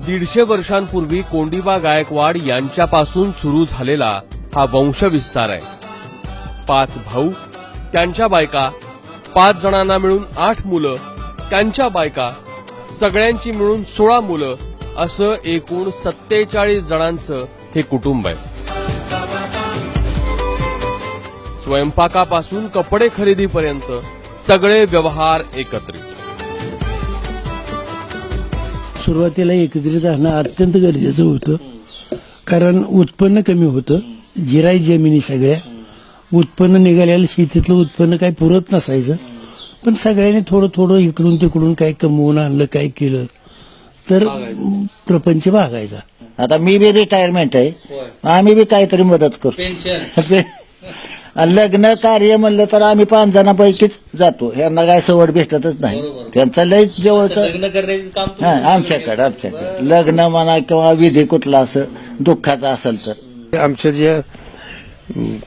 दीडशे वर्षांपूर्वी कोंडीबा गायकवाड यांच्यापासून सुरू झालेला हा वंशविस्तार आहे. 5 भाऊ, त्यांच्या बायका, 5 जणांना मिळून 8 मुलं, त्यांच्या बायका, सगळ्यांची मिळून 16 मुलं, असं एकूण 47 जणांचं हे कुटुंब आहे. स्वयंपाकापासून कपडे खरेदीपर्यंत सगळे व्यवहार एकत्रित. सुरुवातीला एकत्रित राहणं अत्यंत गरजेचं होतं, कारण उत्पन्न कमी होतं, जिराई जमिनी सगळ्या, उत्पन्न निघालेलं शेतीतलं उत्पन्न काही पुरत नसायचं. पण सगळ्यांनी थोडं थोडं इकडून तिकडून काही कमवून आणलं, काय केलं तर प्रपंच भागायचा. आता मी बी रिटायरमेंट आहे, आम्ही बी काहीतरी मदत करतो. लग्न कार्य म्हणलं तर आम्ही 5 जणांपैकीच जातो, यांना काय सवड भेटतच नाही. त्यांचं लय जवळचं आमच्याकडे लग्न म्हणा किंवा विधी कुठला असं दुःखाचा असेल तर. आमच्या ज्या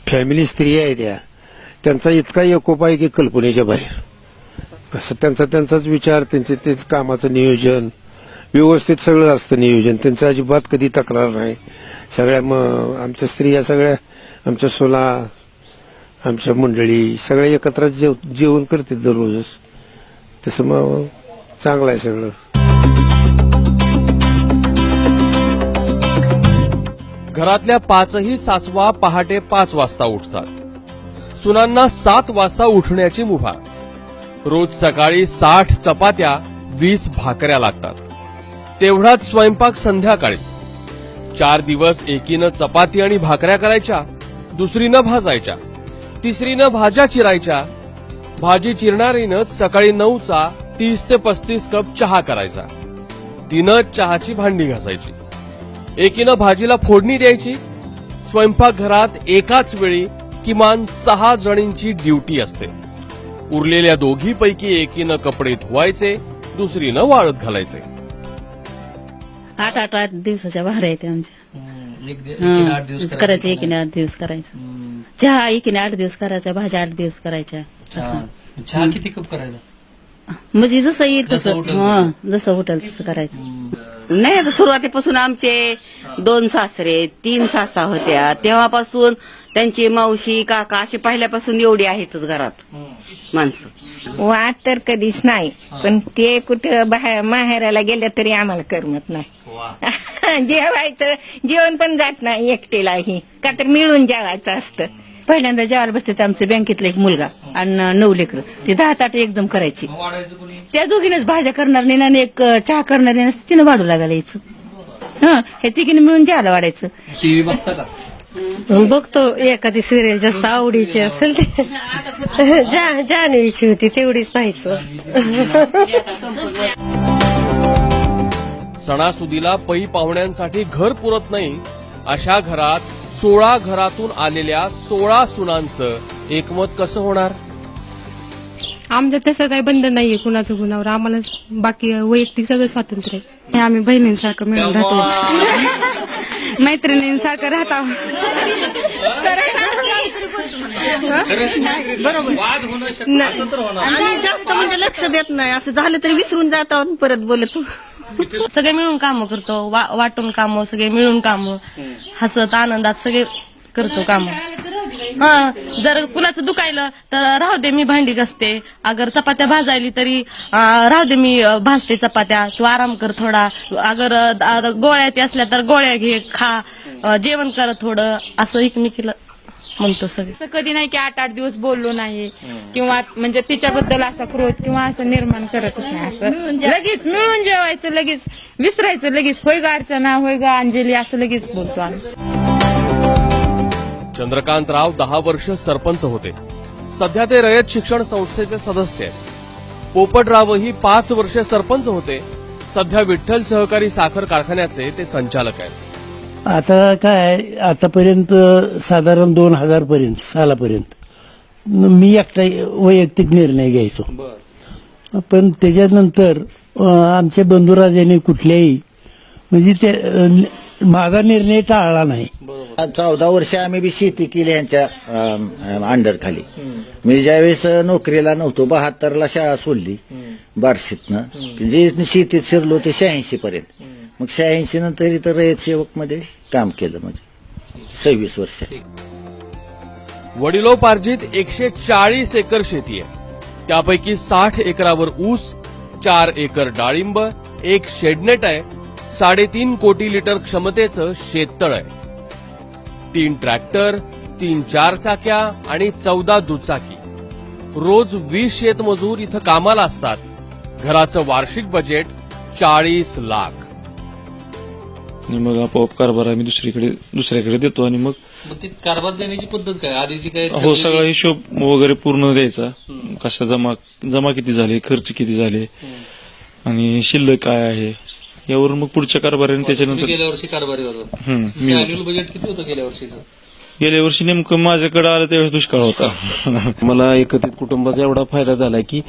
फॅमिली स्त्री आहेत त्यांचा इतका एकोपा आहे की कल्पनेच्या बाहेर. कसं त्यांचाच विचार, तेच कामाचं नियोजन व्यवस्थित सगळं असतं नियोजन. त्यांचं अजिबात कधी तक्रार नाही. सगळ्या आमच्या स्त्रिया सगळ्या, आमच्या सोला, आमच्या मंडळी सगळ्या एकत्र जेवण करते दररोजच. तसं मग चांगलं आहे सगळं. घरातल्या 5ही सासवा पहाटे 5 वाजता उठतात. सुनांना 7 वाजता उठण्याची मुभा. रोज सकाळी 60 चपात्या, 20 भाकऱ्या लागतात. तेवढाच स्वयंपाक संध्याकाळी. 4 दिवस एकीनं चपाती आणि भाकऱ्या करायच्या, दुसरीनं भाजायच्या, तिसरीनं भाज्या चिरायच्या. भाजी चिरणारीनं सकाळी 9चा 30 ते 35 कप चहा करायचा. तिनं चहाची भांडी घासायची. एकीनं भाजीला फोडणी द्यायची. स्वयंपाकघरात एकाच वेळी किमान 6 जणींची ड्युटी असते. उरलेल्या दोघीपैकी एकीनं कपडे धुवायचे, दुसरीनं वाळत घालायचे. 8 दिवसाच्या भाऱ्या आहेत आमच्या. करायचं एकीने 8 दिवस करायचं. चहा एकीने 8 दिवस करायचा, भाज्या 8 दिवस करायच्या. चहा किती कप करायचा? म्हणजे जसं येईल तसं, जसं होटेल तसं करायचं. नाही, आता सुरुवातीपासून आमचे 2 सासरे 3 सासा होत्या, तेव्हापासून त्यांची मावशी काका अशी पहिल्यापासून एवढी आहेतच घरात माणसं. वाट तर कधीच नाही, पण ते कुठं माहेराला गेलं तरी आम्हाला करमत नाही. जेवायचं जेवण पण जात नाही एकटीलाही, का तर मिळून जेवायचं असतं. पहिल्यांदा जेवायला बसते ते आमचे बँकेतला एक मुलगा आणि 9 लेकरं. ते 10 ताट एकदम करायची. त्या दोघीनेच भाज्या करणार नाही आणि एक चहा करणार नाही, तिनं वाढू लागायला यायचं. हे तिघीने मिळून जेवायला वाढायचं. टीव्ही बघता का? बघतो, एखादी सिरियल जास्त आवडीची असेल ते जाणवीची होती तेवढीच पाहायचं. सणासुदीला पै पाहुण्यांसाठी घर पुरत नाही, अशा घरात 16 घरातून आलेल्या 16 सुनांचं एकमत कसं होणार? आमचं तसं काही बंधन नाहीये कुणाचं गुणावर. आम्हाला बाकी वैयक्तिक सगळं स्वातंत्र्य आहे. आम्ही बहिणींसारखं मिळून राहतो, मैत्रिणींसारखं राहतो. आम्ही जास्त म्हणजे लक्ष देत नाही, असं झालं तरी विसरून जातो, परत बोलतो. सगळे मिळून कामं करतो, वाटून कामं, सगळे मिळून कामं, हसत आनंदात सगळे करतो कामं. जर कुणाचं दुखायलं तर राहू दे मी भांडी घासते, अगर चपात्या भाजायली तरी राहू दे मी भाजते चपात्या, तू आराम कर थोडा. अगर गोळ्या ते असल्या तर गोळ्या घे, खा, जेवण कर थोडं, असं एकमेकीला म्हणतो सगळे. कधी नाही की 8 दिवस बोललो नाही किंवा म्हणजे तिच्याबद्दल असा क्रोध किंवा असं निर्माण करतच नाही. असं लगेच मिळून जेवायचं, लगेच विसरायचं, लगेच होय गा अर्चना, होय गा अंजली, असं लगेच बोलतो आम्ही. चंद्रकांतराव 10 वर्ष सरपंच होते. सध्या ते रयत शिक्षण संस्थेचे सदस्य आहेत. पोपटरावही 5 वर्ष सरपंच होते. सध्या विठ्ठल सहकारी साखर कारखान्याचे ते संचालक आहेत. आता काय, आतापर्यंत साधारण 2000 पर्यंत सालापर्यंत मी एकटा वैयक्तिक निर्णय घ्यायचो. पण त्याच्यानंतर आमच्या बंधुराजांनी कुठल्याही म्हणजे ते माझा निर्णय टाळला नाही. 14 वर्ष आम्ही बी शेती केली यांच्या अंडर खाली. मी ज्यावेळेस नोकरीला नव्हतो 72ला शाळा सोडली बार्शीतनं, जे शेतीत शिरलो ते 86 पर्यंत. मग 86 नंतर इथं रयत सेवक मध्ये काम केलं, म्हणजे 26 वर्ष. वडिलोपार्जित 140 एकर शेती आहे. त्यापैकी 60 एकरावर ऊस, 4 एकर डाळिंब, 1 शेडनेट आहे, 3.5 कोटी लिटर क्षमतेचं शेततळ आहे. 3 ट्रॅक्टर, 3 4-चाक्या आणि 14 दुचाकी. रोज 20 शेतमजूर इथं कामाला असतात. घराचं वार्षिक बजेट 40 लाख. आणि मग आपोआप कारभार आम्ही दुसऱ्याकडे देतो आणि मग ती कारभार देण्याची पद्धत काय आधीची काय? हो, सगळा हिशोब वगैरे पूर्ण द्यायचा. कशा जमा किती झाले, खर्च किती झाले आणि शिल्लक काय आहे यावरून मग पुढच्या कारभाराने त्याच्यानंतर. गेल्या वर्षी कारभारी होतो. अॅन्युअल बजेट किती होतं गेल्या वर्षीचं? गेल्या वर्षी नेमकं माझ्याकडे आलं त्यावेळेस दुष्काळ होता. मला एकत्रित कुटुंबाचा एवढा फायदा झाला की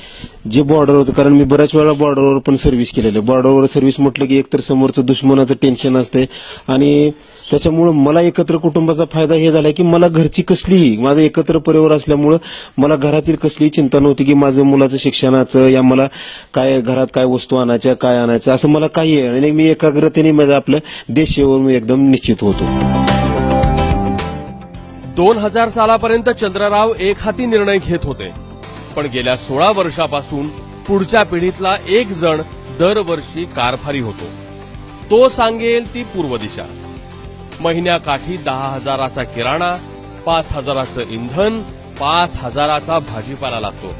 जे बॉर्डरवर होतं, कारण मी बऱ्याच वेळा बॉर्डरवर पण सर्व्हिस केलेली. बॉर्डरवर सर्व्हिस म्हटलं की एकतर समोरचं दुश्मनाचं टेन्शन असते आणि त्याच्यामुळं मला एकत्र कुटुंबाचा फायदा हे झाला की मला घरची कसलीही, माझं एकत्र परिवार असल्यामुळं मला घरातील कसलीही चिंता नव्हती की माझं मुलाचं शिक्षणाचं या मला काय घरात काय वस्तू आणायच्या, काय आणायचं, असं मला काही आहे. आणि मी एकाग्रतेने माझं आपलं देश सेवेवर मी एकदम निश्चित होतो. 2000 सालापर्यंत चंद्रराव एक हाती निर्णय घेत होते, पण गेल्या 16 वर्षापासून पुढच्या पिढीतला एक जण दरवर्षी कारभारी होतो. तो सांगेल ती पूर्व दिशा. महिन्याकाठी 10,000चा किराणा, 5,000चं इंधन, 5,000चा भाजीपाला लागतो.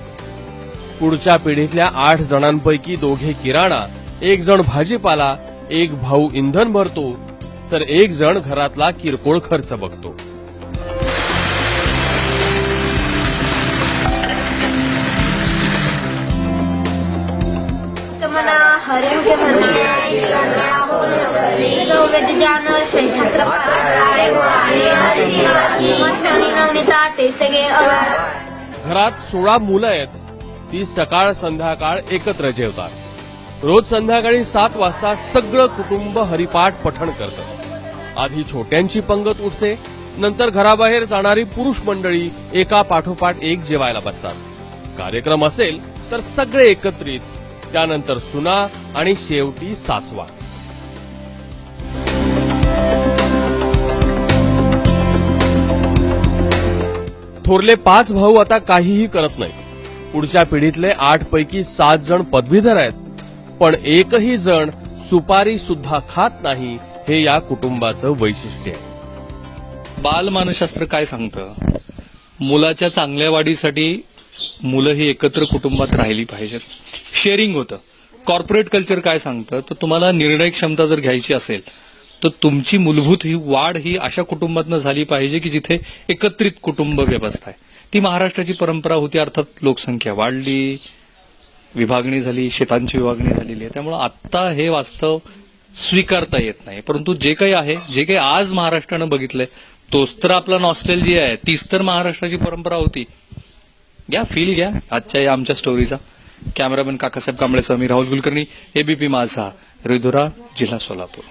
पुढच्या पिढीतल्या 8 जणांपैकी 2 किराणा, 1 जण भाजीपाला, 1 भाऊ इंधन भरतो, तर 1 जण घरातला किरकोळ खर्च बघतो. हरे घरात 16 मुलं आहेत. ती सकाळ संध्याकाळ एकत्र जेवतात. रोज संध्याकाळी 7 वाजता सगळं कुटुंब हरिपाठ पठण करतं. आधी छोट्यांची पंगत उठते, नंतर घराबाहेर जाणारी पुरुष मंडळी एका पाठोपाठ एक जेवायला बसतात. कार्यक्रम असेल तर सगळे एकत्रित, त्यानंतर सुना आणि शेवटी सासवा. थोरले 5 भाऊ आता काहीही करत नाही. पुढच्या पिढीतले 8 पैकी 7 जण पदवीधर आहेत, पण एकही जण सुपारी सुद्धा खात नाही. हे या कुटुंबाचं वैशिष्ट्य आहे. बालमानसशास्त्र काय सांगतं? मुलाच्या चांगल्या वाढीसाठी मुलं ही एकत्र कुटुंबात राहिली पाहिजेत. शेअरिंग होतं. कॉर्पोरेट कल्चर काय सांगतं? तर तुम्हाला निर्णय क्षमता जर घ्यायची असेल तर तुमची मूलभूत ही वाढ ही अशा कुटुंबातनं झाली पाहिजे की जिथे एकत्रित कुटुंब व्यवस्था आहे. ती महाराष्ट्राची परंपरा होती. अर्थात लोकसंख्या वाढली, विभागणी झाली, शेतांची विभागणी झालेली आहे. त्यामुळे आत्ता हे वास्तव स्वीकारता येत नाही. परंतु जे काही आहे, जे काही आज महाराष्ट्रानं बघितलंय तोच तर आपला नॉस्टॅल्जिया आहे. तीच तर महाराष्ट्राची परंपरा होती. घ्या, फील घ्या आजच्या या आमच्या स्टोरीचा. कॅमेरामॅन काकासाहेब कांबळेसह मी राहुल कुलकर्णी, एबीपी माझा, रिधोरा, जिल्हा सोलापूर.